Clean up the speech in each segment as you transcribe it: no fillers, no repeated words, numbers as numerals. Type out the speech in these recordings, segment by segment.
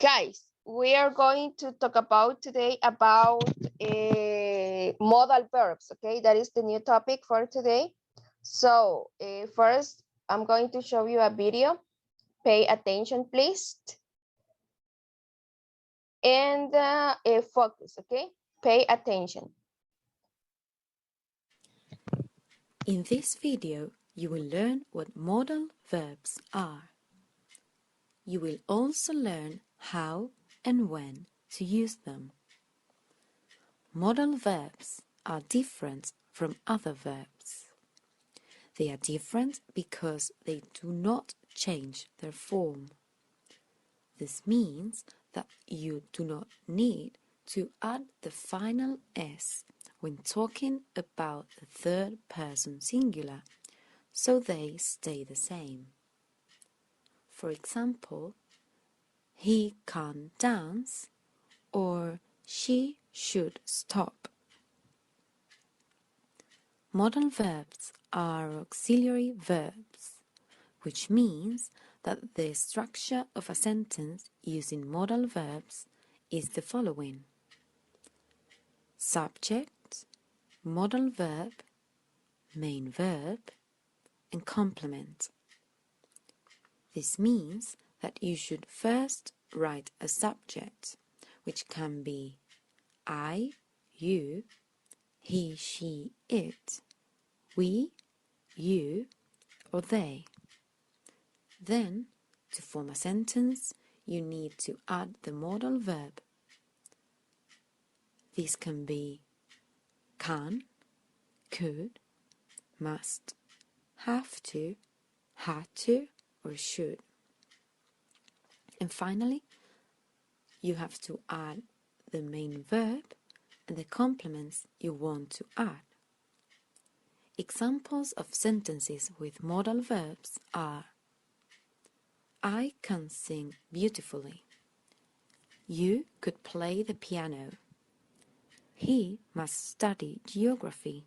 Guys, we are going to talk about today about modal verbs, okay? That is the new topic for today. So first, I'm going to show you a video. Pay attention, please. And focus, okay? Pay attention. In this video, you will learn what modal verbs are. You will also learn how and when to use them. Modal verbs are different from other verbs. They are different because they do not change their form. This means that you do not need to add the final S when talking about the third person singular, so they stay the same. For example, he can't dance or she should stop. Modal verbs are auxiliary verbs, which means that the structure of a sentence using modal verbs is the following: subject, modal verb, main verb, and complement. This means that you should first write a subject, which can be I, you, he, she, it, we, you, or they. Then, to form a sentence, you need to add the modal verb. This can be can, could, must, have to, had to, or should. And finally, you have to add the main verb and the complements you want to add. Examples of sentences with modal verbs are: I can sing beautifully. You could play the piano. He must study geography.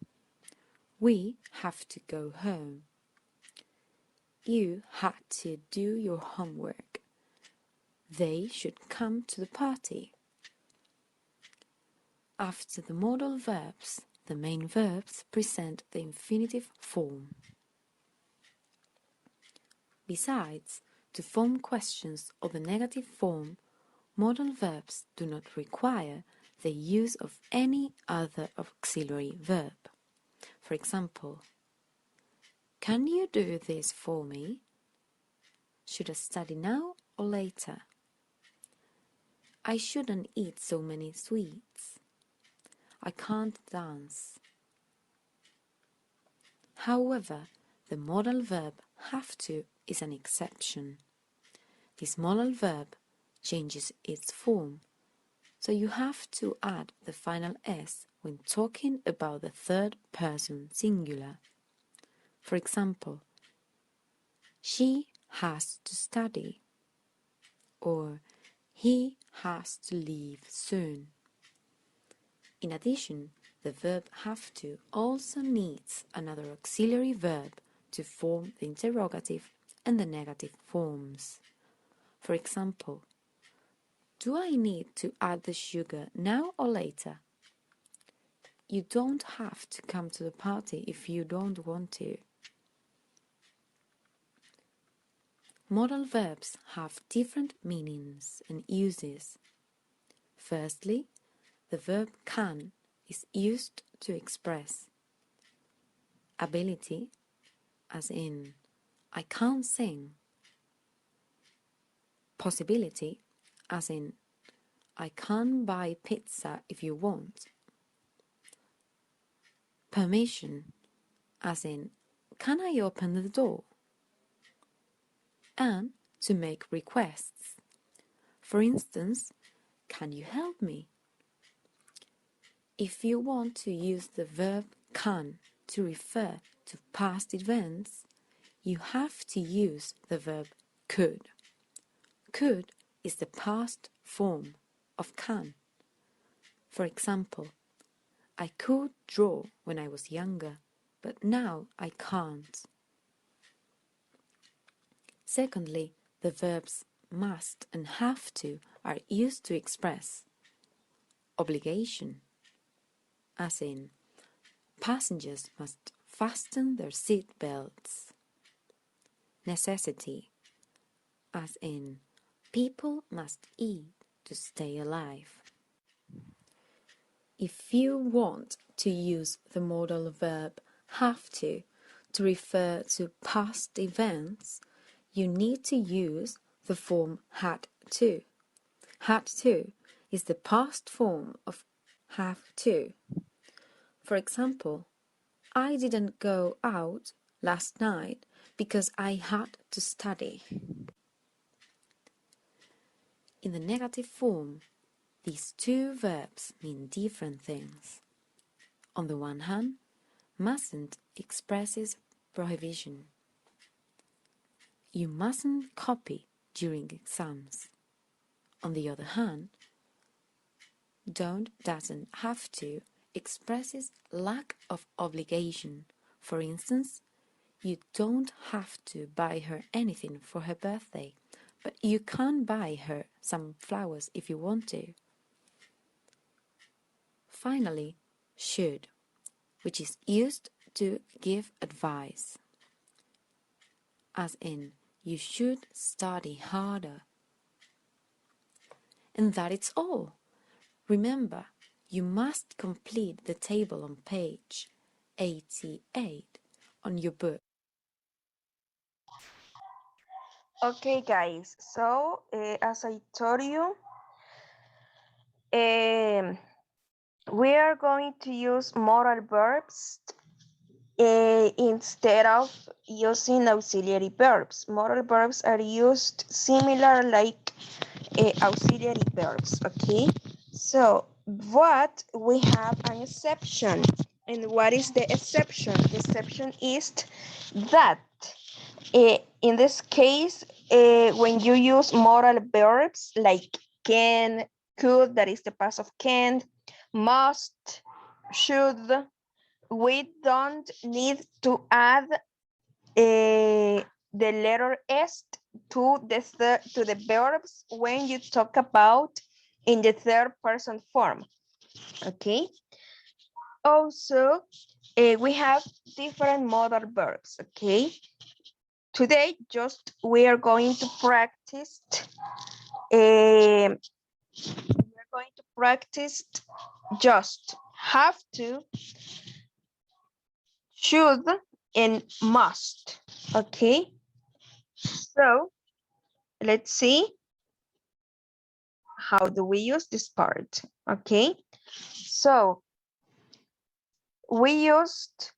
We have to go home. You had to do your homework. They should come to the party. After the modal verbs, the main verbs present the infinitive form. Besides, to form questions of the negative form, modal verbs do not require the use of any other auxiliary verb. For example, can you do this for me? Should I study now or later? I shouldn't eat so many sweets. I can't dance. However, the modal verb have to is an exception. This modal verb changes its form, so you have to add the final S when talking about the third person singular. For example, she has to study, or he has to leave soon. In addition, the verb have to also needs another auxiliary verb to form the interrogative and the negative forms. For example, do I need to add the sugar now or later? You don't have to come to the party if you don't want to. Modal verbs have different meanings and uses. Firstly, the verb can is used to express ability, as in I can't sing. Possibility, as in I can buy pizza if you want. Permission, as in can I open the door? And to make requests. For instance, can you help me? If you want to use the verb can to refer to past events, you have to use the verb could. Could is the past form of can. For example, I could draw when I was younger, but now I can't. Secondly, the verbs must and have to are used to express obligation, as in passengers must fasten their seat belts. Necessity, as in people must eat to stay alive. If you want to use the modal verb have to refer to past events, you need to use the form had to. Had to is the past form of have to. For example, I didn't go out last night because I had to study. In the negative form, these two verbs mean different things. On the one hand, mustn't expresses prohibition. You mustn't copy during exams. On the other hand, doesn't have to expresses lack of obligation. For instance, you don't have to buy her anything for her birthday, but you can buy her some flowers if you want to. Finally, should, which is used to give advice, as in, you should study harder. And that is all. Remember, you must complete the table on page 88 on your book. Okay, guys. So, as I told you, we are going to use modal verbs instead of using auxiliary verbs. Modal verbs are used similar like auxiliary verbs, okay? So, but we have an exception. And what is the exception? The exception is that in this case, when you use modal verbs like can, could, that is the past of can, must, should, we don't need to add the letter S to the verbs when you talk about in the third person form. Okay. Also, we have different modal verbs. Okay. Today, just we are going to practice. We are going to practice just have to, should, and must. Okay. So let's see how do we use this part. Okay. So we used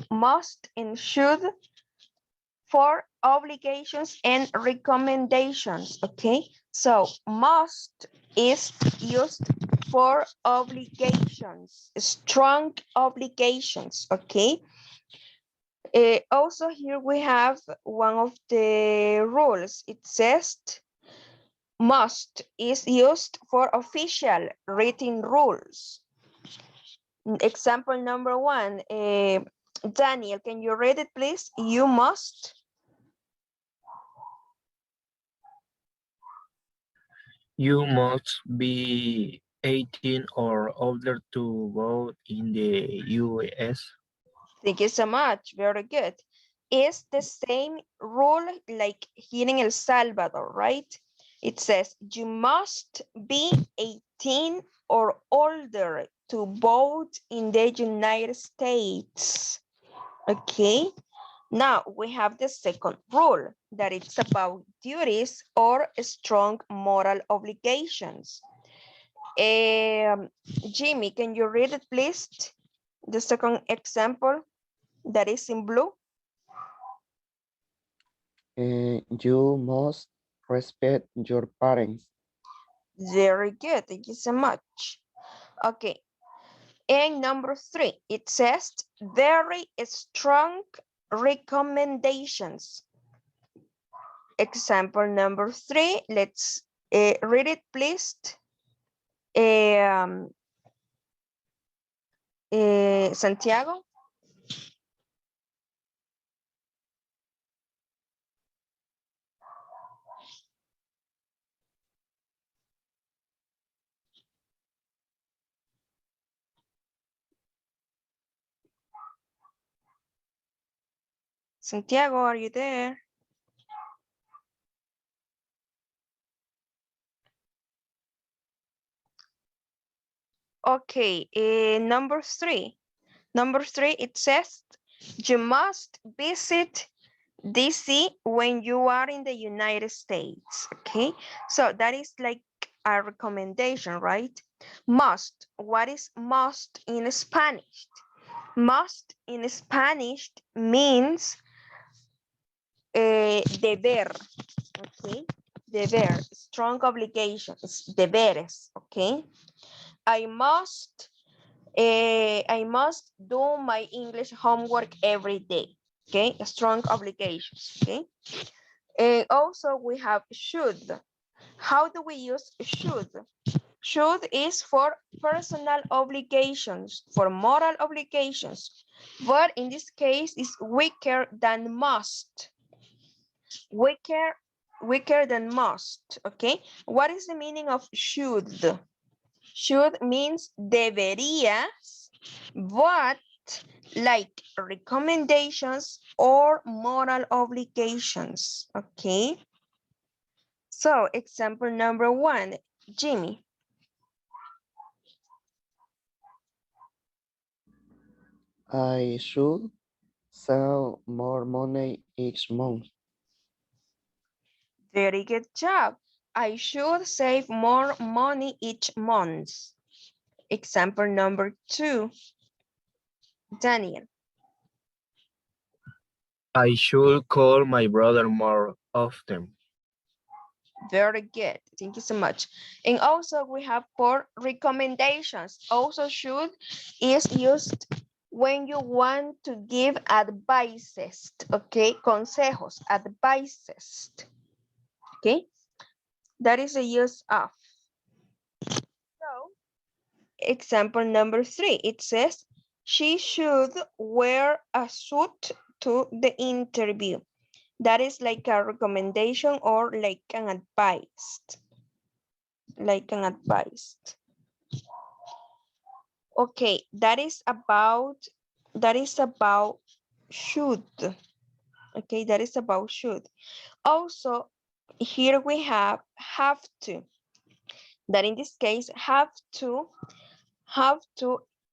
must and should for obligations and recommendations. Okay, so must is used for obligations, strong obligations. Okay, also here we have one of the rules. It says must is used for official written rules. Example number one, Daniel, can you read it, please? You must. You must be 18 or older to vote in the US. Thank you so much. Very good. It's the same rule like here in El Salvador, right? It says you must be 18 or older to vote in the United States. Okay. Now we have the second rule that it's about duties or strong moral obligations. Jimmy, can you read it, please? The second example that is in blue. You must respect your parents. Very good. Thank you so much. Okay. And number three, it says very strong recommendations. Example number three, let's read it, please. Santiago. Santiago, are you there? Okay, number three. Number three, it says you must visit DC when you are in the United States. Okay, so that is like a recommendation, right? Must. What is must in Spanish? Must in Spanish means deber. Okay, deber, strong obligations, deberes. Okay, I must do my English homework every day. Okay, strong obligations. Okay, and also we have should. How do we use should? Should is for personal obligations, for moral obligations, but in this case is weaker than must. Weaker than must. Okay, what is the meaning of should? Should means deberías, but like recommendations or moral obligations. Okay, so example number one, Jimmy. I should sell more money each month. Very good job. I should save more money each month. Example number two, Daniel. I should call my brother more often. Very good. Thank you so much. And also we have for recommendations. Also should is used when you want to give advices. Okay, consejos, advices. Okay, that is the use of. So example number three, it says she should wear a suit to the interview. That is like a recommendation or like an advice. Like an advice. Okay, that is about should. Okay, that is about should. Also, here we have to. That in this case, have to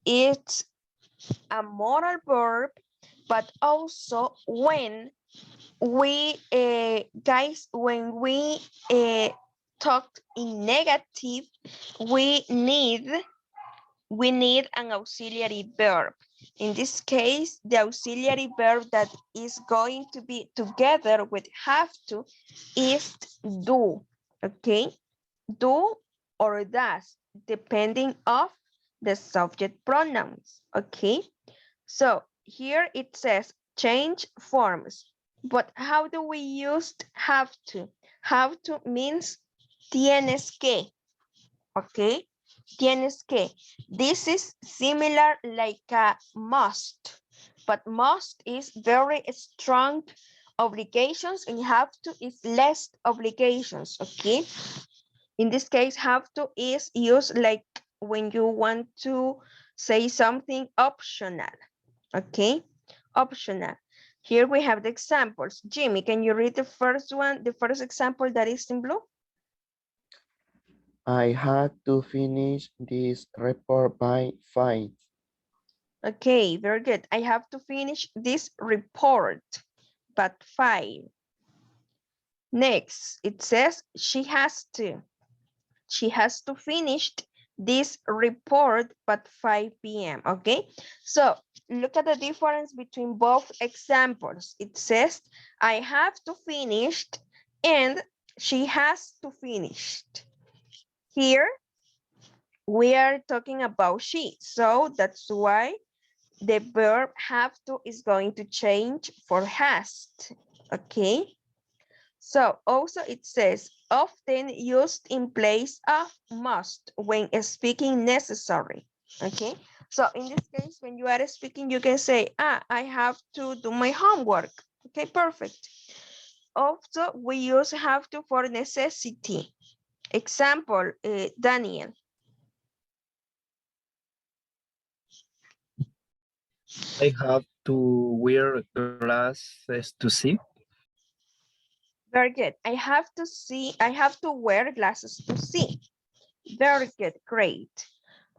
is a moral verb, but also when we guys, when we talk in negative, we need an auxiliary verb. In this case, the auxiliary verb that is going to be together with have to is do. Okay, do or does, depending of the subject pronouns. Okay, so here it says change forms, but how do we use have to? Have to means tienes que. Okay, tienes que. This is similar like a must, but must is very strong obligations and have to is less obligations. Okay, in this case, have to is used like when you want to say something optional. Okay, optional. Here we have the examples. Jimmy, can you read the first one, the first example that is in blue? I had to finish this report by 5. Okay, very good. I have to finish this report, but 5. Next, it says she has to. She has to finish this report by 5 p.m. Okay, so look at the difference between both examples. It says I have to finish and she has to finish. Here we are talking about she, so that's why the verb have to is going to change for has. Okay, so also it says often used in place of must when speaking necessary. Okay, so in this case, when you are speaking, you can say, I have to do my homework. Okay, perfect. Also, we use have to for necessity. Example, Daniel. I have to wear glasses to see. Very good. I have to wear glasses to see. Very good, great.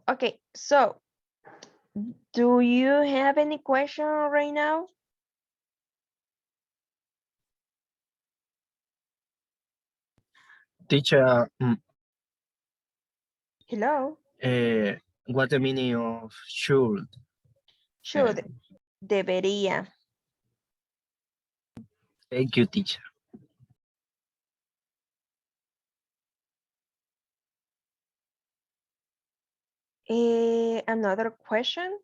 Okay, so do you have any question right now? Teacher, Hello? what the meaning of should? Uh, Should, debería. Thank you, teacher. Another question?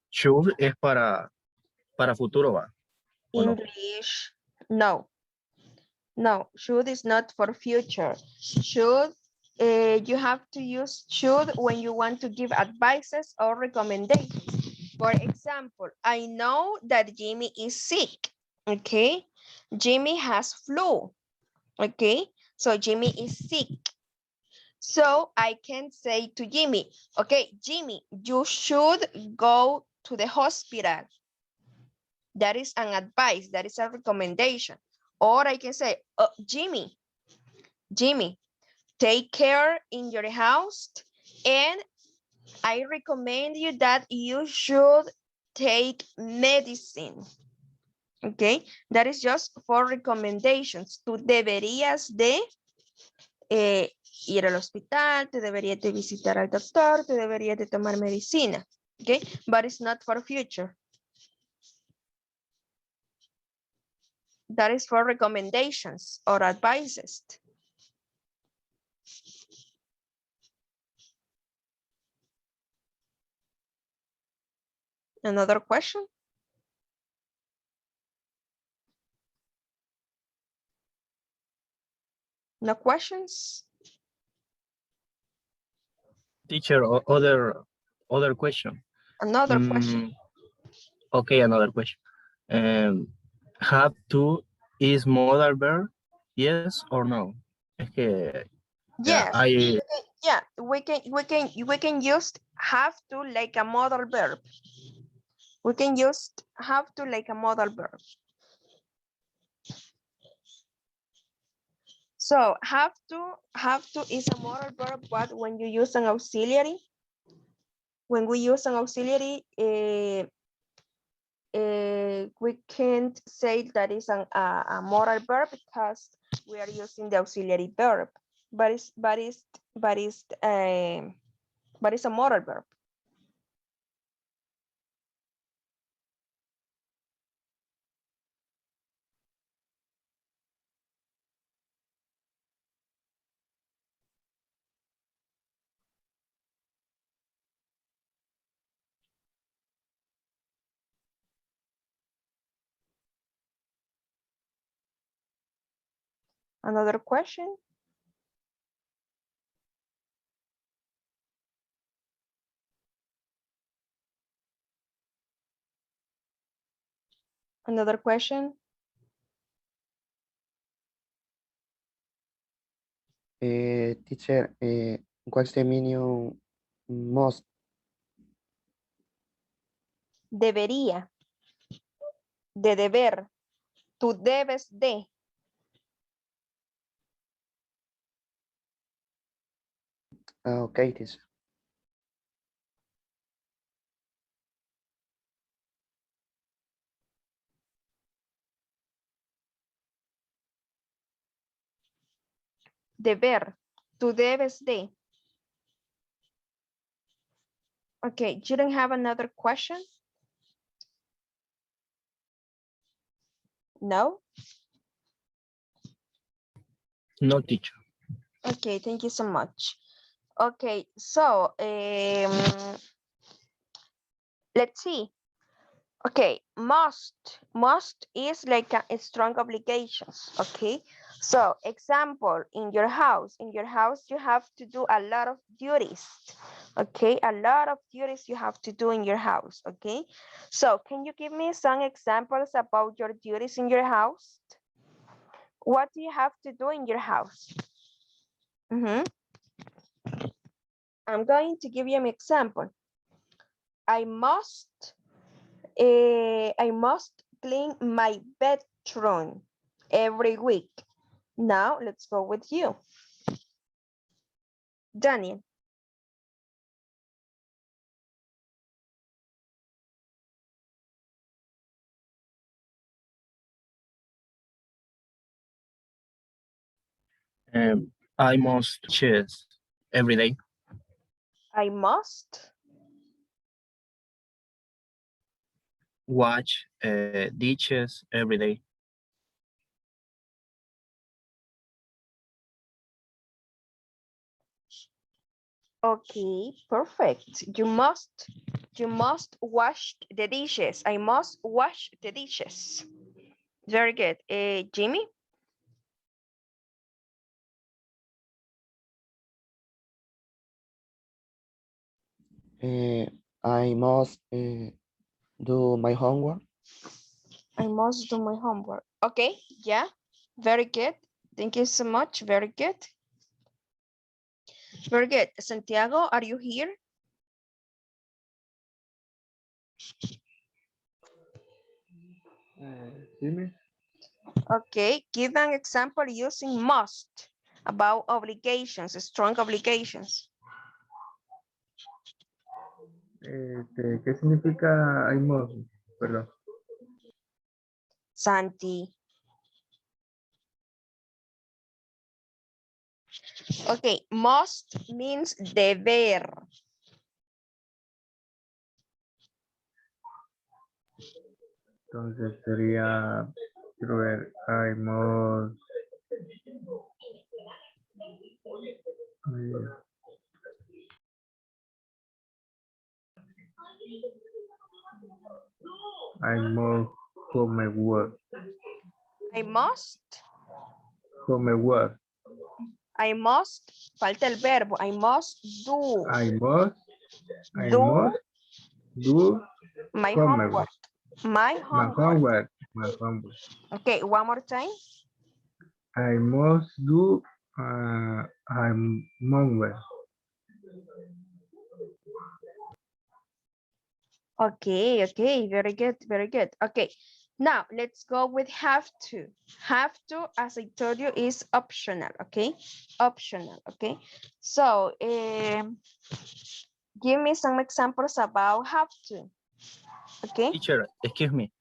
Should es para futuro, ¿va? ¿O no? English, no. No, should is not for future. Should, you have to use should when you want to give advices or recommendations. For example, I know that Jimmy is sick, okay? Jimmy has flu, okay? So Jimmy is sick. So I can say to Jimmy, okay, Jimmy, you should go to the hospital. That is an advice, that is a recommendation. Or I can say, oh, Jimmy, take care in your house, and I recommend you that you should take medicine. Okay, that is just for recommendations. Tú deberías de ir al hospital, tú deberías de visitar al doctor, tú deberías de tomar medicina. Okay, but it's not for future. That is for recommendations or advices. Another question? No questions? Teacher, other question. Another question. Okay, another question. Um, have to is modal verb? Yes or no? Es que yeah, Yes, yeah, we can use have to like a modal verb. We can use have to like a modal verb. So have to is a modal verb, but when you use an auxiliary, when we use an auxiliary, we can't say that is a modal verb because we are using the auxiliary verb, but it's a modal verb. Another question? Another question? Teacher, what's the meaning must? Debería, de deber, tú debes de. Okay, teacher. Deber, tú debes de. Okay, you don't have another question? No? No, teacher. Okay, thank you so much. Okay, so let's see. Okay, must is like a strong obligations. Okay, so example, in your house you have to do a lot of duties. Okay, a lot of duties you have to do in your house. Okay, so can you give me some examples about your duties in your house? What do you have to do in your house? I'm going to give you an example. I must clean my bedroom every week. Now let's go with you, Daniel. I must chess every day. I must. Watch dishes every day. Okay, perfect. You must wash the dishes. I must wash the dishes. Very good. Jimmy? I must do my homework. I must do my homework. Okay, yeah, very good. Thank you so much. Very good. Very good. Santiago, are you here? Dime. Okay, give an example using must about obligations, strong obligations. ¿Qué significa I must? Perdón. Santi. Okay, must means deber. Entonces sería, quiero ver, I must. I must homework. I must. Homework. I must. Falta el verbo. I must do. I must Do do my homework. homework. My My homework. homework. My homework. Okay, one more time. I must do homework. Okay, okay, very good, very good. Okay, now let's go with have to. Have to, as I told you, is optional, okay? Optional, okay? So, give me some examples about have to, okay? Teacher, excuse me.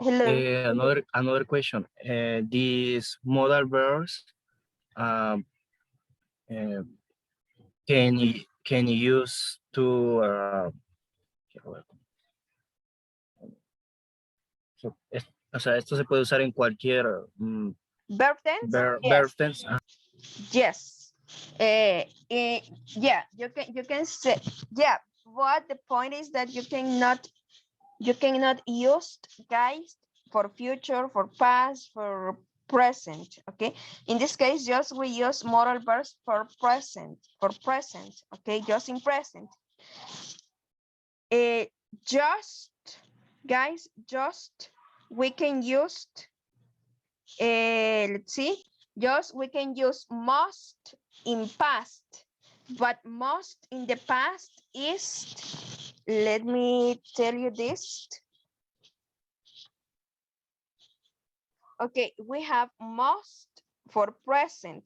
Hello. Another question. These modal verbs uh, can you use to o sea, esto se puede usar en cualquier Verb tense? verb Yes, tense. yes. Yeah, you can say, yeah, but the point is that you cannot use, guys, for future, for past, for present, okay? In this case, just we use modal verbs for present, okay? Just in present. Just, guys, just we can use, let's see, just we can use must in past, but must in the past is, let me tell you this. Okay, we have must for present,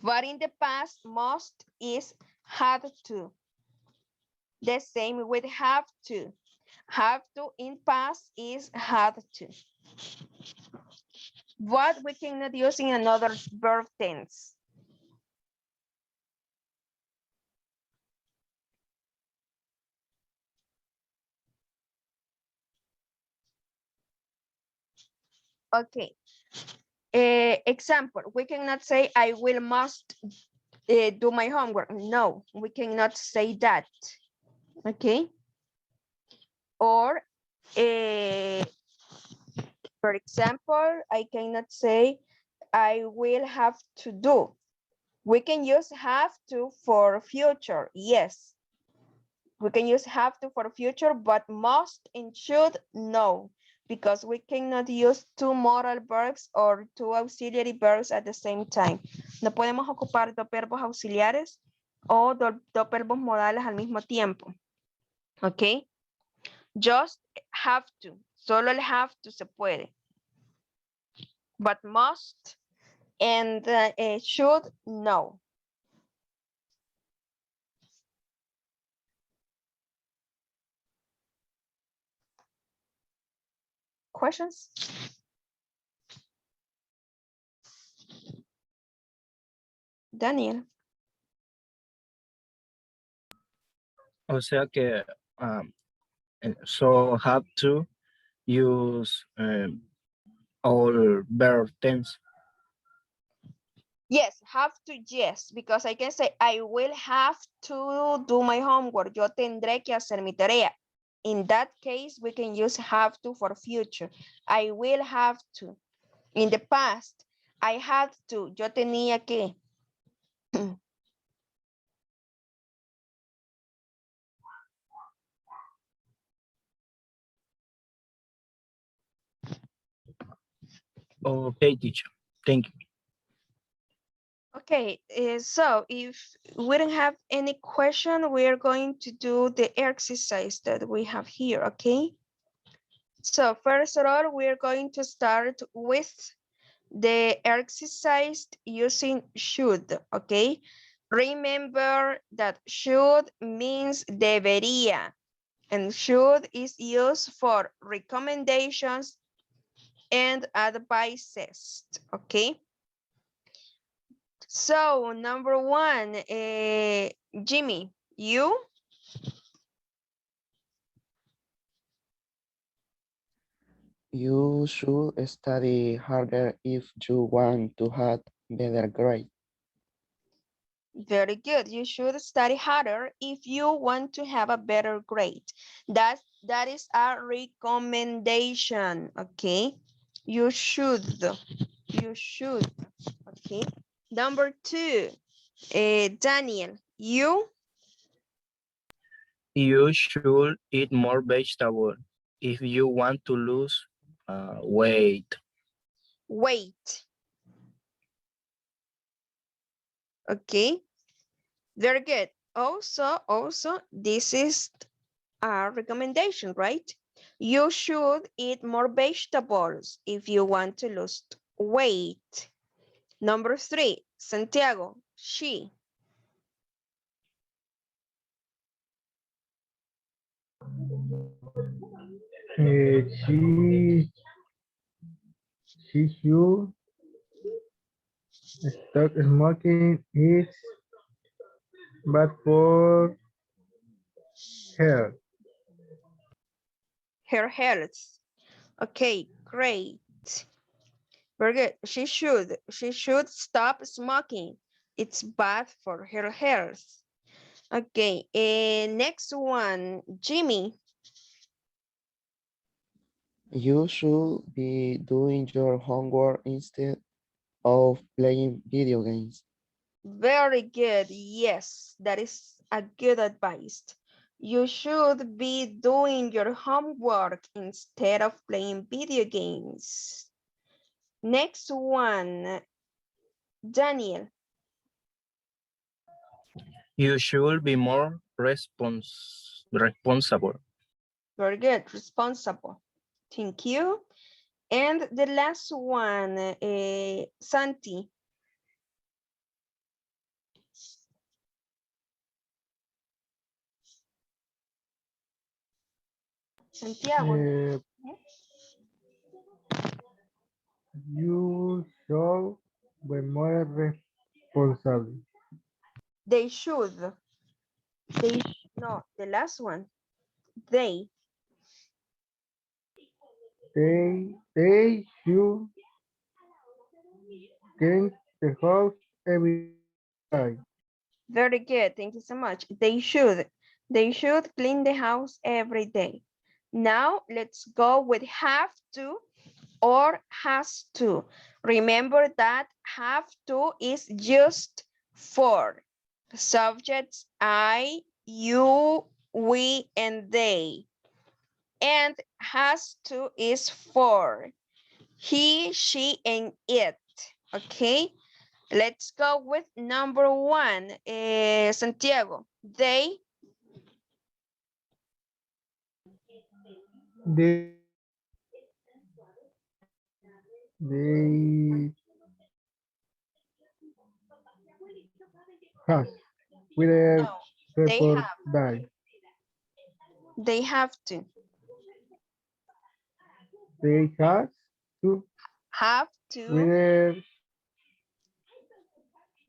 but in the past, must is had to. The same with have to. Have to in past is had to. What we cannot use in another verb tense. Okay. Example, we cannot say I will must do my homework. No, we cannot say that. Okay. Or for example, I cannot say I will have to do. We can use have to for future. Yes. We can use have to for future, but must and should, no. because we cannot use two modal verbs or two auxiliary verbs at the same time. No podemos ocupar dos verbos auxiliares o dos verbos modales al mismo tiempo. ¿Ok? Just have to. Solo el have to se puede. But must and should, no. Questions? Daniel. O sea que, so have to use all verb tense. Yes, have to, yes, because I can say I will have to do my homework. Yo tendré que hacer mi tarea. In that case, we can use have to for future. I will have to. In the past, I had to. Yo tenía que. Okay, teacher. Thank you. Okay, so if we don't have any question, we're going to do the exercise that we have here, okay? So first of all, we're going to start with the exercise using should, okay? Remember that should means debería, and should is used for recommendations and advices, okay? So number one, Jimmy, you? You should study harder if you want to have better grade. Very good. You should study harder if you want to have a better grade. That is a recommendation, okay? You should, okay? Number two, Daniel, you? You should eat more vegetable if you want to lose weight. Wait, okay? Very good. Also, this is a recommendation, right? You should eat more vegetables if you want to lose weight. Number three, Santiago, she. She should stop smoking. It's bad for her. Her health. Okay, great. Very good. She should stop smoking. It's bad for her health. Okay, next one, Jimmy. You should be doing your homework instead of playing video games. Very good. Yes, that is a good advice. You should be doing your homework instead of playing video games. Next one, Daniel. You should be more responsible. Very good. Responsible. Thank you. And the last one, Santi. Santiago. Uh, you should be more responsible. They should. No, the last one. They. They should clean the house every day. Very good. Thank you so much. They should. They should clean the house every day. Now let's go with have to or has to. Remember that have to is just for subjects I, you, we, and they. And has to is for he, she, and it. Okay, let's go with number one. Santiago, They has no, whether they report have, die. they have to, They has to have to, whether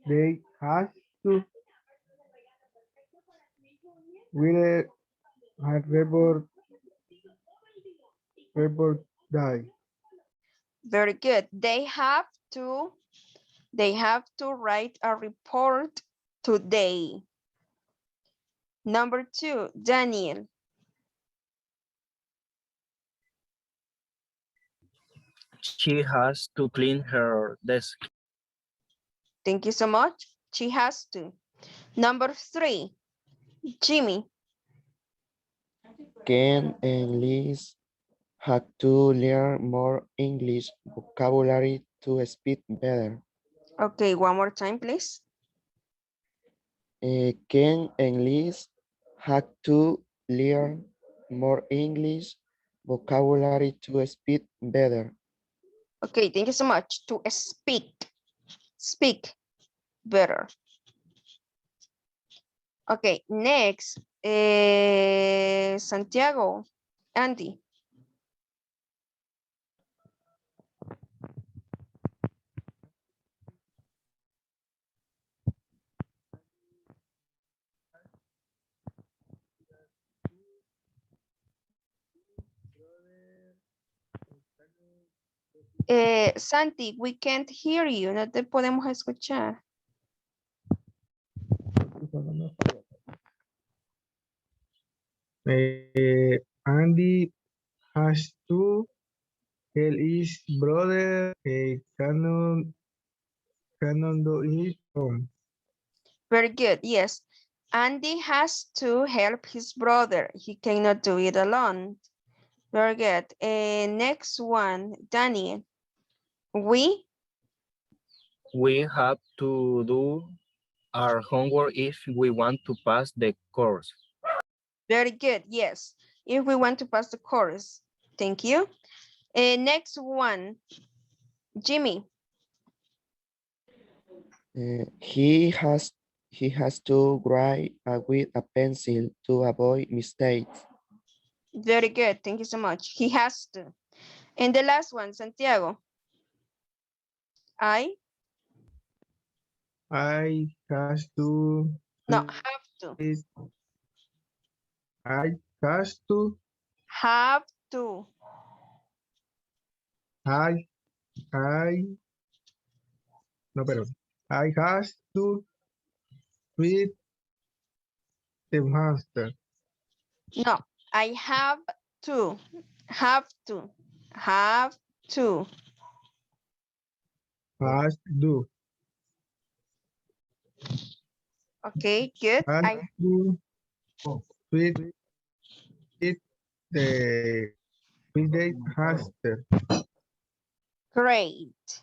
they has to whether a report die. very good. They have to write a report today. Number two, Daniel. She has to clean her desk. Thank you so much. She has to. Number three, Jimmy. Ken and Liz had to learn more English vocabulary to speak better. Okay, one more time, please. Ken and Liz had to learn more English vocabulary to speak better. Okay, thank you so much. To speak better. Okay, next, Santiago, Andy. Santi, we can't hear you, no te podemos escuchar. Andy has to tell his brother cannot do it alone. Very good, yes. Andy has to help his brother. He cannot do it alone. Very good. Next one, Daniel. We have to do our homework if we want to pass the course. Very good, yes. If we want to pass the course. Thank you. Next one, Jimmy. He has to write with a pencil to avoid mistakes. Very good, thank you so much. He has to. And the last one, Santiago. I has to No, have to. it. I has to Have to. I no pero I has to feed the hamster. No, I have to. Have to. Have to. Has do. Okay, good. Has to feed it the feed the hamster. Great.